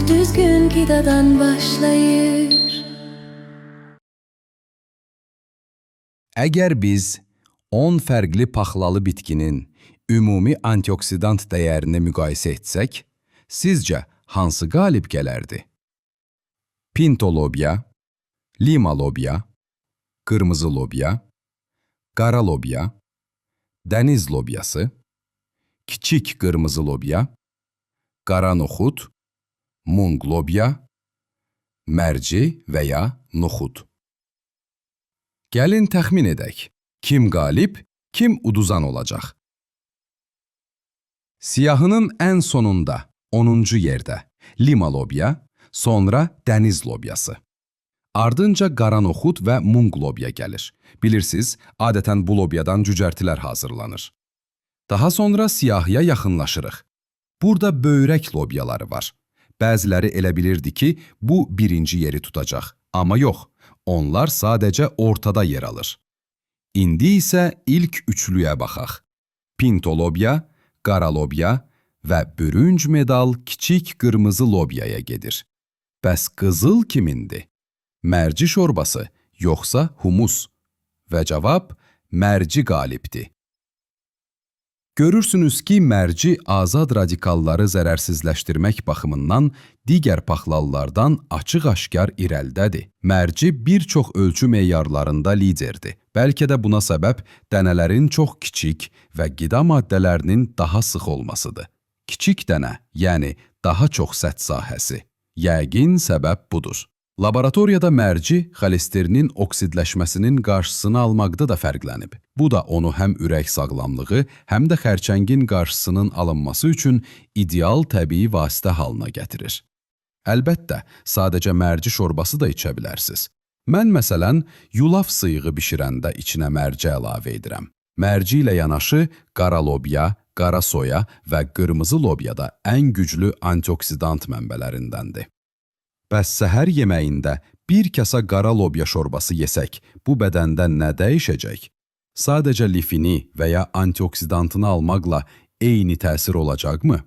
düzgün qidadan başlayır. Əgər biz 10 fərqli paxlalı bitkinin ümumi antioksidant dəyərini müqayisə etsək, sizcə hansı qalib gələrdi? Pinto lobya, lima lobya, qırmızı lobya, qara lobya, dəniz lobyası, kiçik qırmızı lobya, qara noxud, mung lobya, mərci və ya noxud. Gəlin təxmin edək. Kim qalib, kim uduzan olacaq? Siyahının ən sonunda, 10-cu yerdə lima lobya, sonra dəniz lobyası. Ardınca qara noxud və mung lobya gəlir. Bilirsiniz, adətən bu lobyadan cücərtilər hazırlanır. Daha sonra siyahıya yaxınlaşırıq. Burada böyrək lobyaları var. Bəziləri elə bilirdi ki, bu birinci yeri tutacaq. Amma yox, onlar sadəcə ortada yer alır. İndi isə ilk üçlüyə baxaq. Pinto lobya, qara lobya və bürünc medal kiçik qırmızı lobyaya gedir. Bəs qızıl kimindir? Mərci şorbası, yoxsa humus? Və cavab, mərci qalibdir. Görürsünüz ki, mərci azad radikalları zərərsizləşdirmək baxımından digər paxlallardan açıq-aşkar irəlidədir. Mərci bir çox ölçü meyarlarında liderdir. Bəlkə də buna səbəb dənələrin çox kiçik və qida maddələrinin daha sıx olmasıdır. Kiçik dənə, yəni daha çox səth sahəsi. Yəqin səbəb budur. Laboratoriyada mərci xolesterinin oksidləşməsinin qarşısını almaqda da fərqlənib. Bu da onu həm ürək sağlamlığı, həm də xərçəngin qarşısının alınması üçün ideal təbii vasitə halına gətirir. Əlbəttə, sadəcə mərci şorbası da içə bilərsiniz. Mən məsələn, yulaf sıyığı bişirəndə içinə mərci əlavə edirəm. Mərci ilə yanaşı qara lobya, qara soya və qırmızı lobya da ən güclü antioksidant mənbələrindəndir. Bəs səhər yeməyində bir kasa qara lobya şorbası yesək, bu bədəndə nə dəyişəcək? Sadəcə lifini və ya antioksidantını almaqla eyni təsir olacaqmı?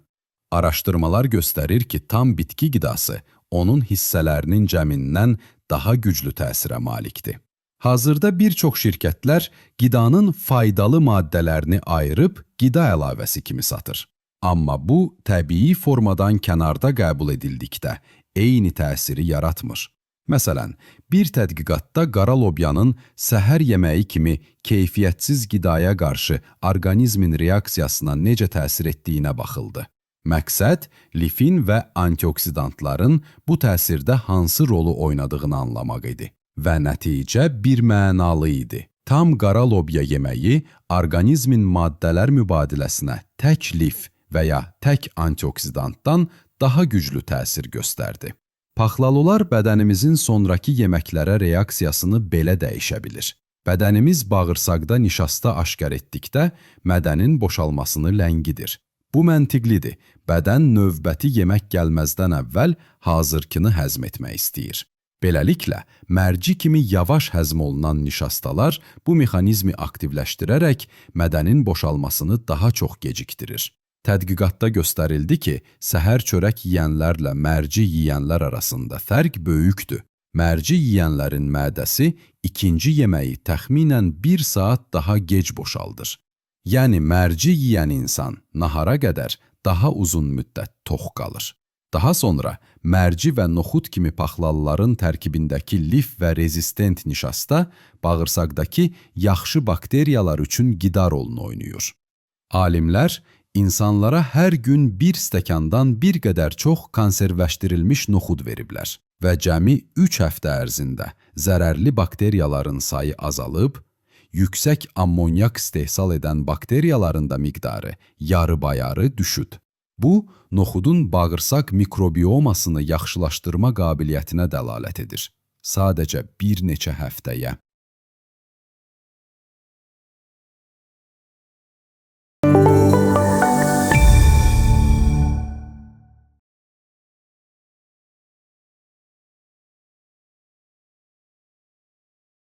Araşdırmalar göstərir ki, tam bitki qidası onun hissələrinin cəmindən daha güclü təsirə malikdir. Hazırda bir çox şirkətlər qidanın faydalı maddələrini ayırıb qida əlavəsi kimi satır. Amma bu, təbii formadan kənarda qəbul edildikdə eyni təsiri yaratmır. Məsələn, bir tədqiqatda qara lobyanın səhər yeməyi kimi keyfiyyətsiz qidaya qarşı orqanizmin reaksiyasına necə təsir etdiyinə baxıldı. Məqsəd, lifin və antioksidantların bu təsirdə hansı rolu oynadığını anlamaq idi. Və nəticə birmənalı idi. Tam qara lobya yeməyi orqanizmin maddələr mübadiləsinə tək lif və ya tək antioksidantdan daha güclü təsir göstərdi. Paxlalılar bədənimizin sonraki yeməklərə reaksiyasını belə dəyişə bilir. Bədənimiz bağırsaqda nişasta aşkar etdikdə mədənin boşalmasını ləngidir. Bu məntiqlidir. Bədən növbəti yemək gəlməzdən əvvəl hazırkını həzm etmək istəyir. Beləliklə, mərci kimi yavaş həzm olunan nişastalar bu mexanizmi aktivləşdirərək mədənin boşalmasını daha çox gecikdirir. Tədqiqatda göstərildi ki, səhər çörək yeyənlərlə mərci yeyənlər arasında fərq böyükdür. Mərci yeyənlərin mədəsi ikinci yeməyi təxminən 1 saat daha gec boşaldır. Yəni, mərci yeyən insan nahara qədər daha uzun müddət tox qalır. Daha sonra mərci və noxud kimi paxlalıların tərkibindəki lif və rezistent nişasta bağırsaqdakı yaxşı bakteriyalar üçün qida rolunu oynayır. Alimlər insanlara hər gün bir stəkandan bir qədər çox konservləşdirilmiş noxud veriblər və cəmi 3 həftə ərzində zərərli bakteriyaların sayı azalıb, yüksək ammonyak istehsal edən bakteriyaların da miqdarı yarı-bayarı düşüb. Bu, noxudun bağırsaq mikrobiomasını yaxşılaşdırma qabiliyyətinə dəlalət edir. Sadəcə bir neçə həftəyə.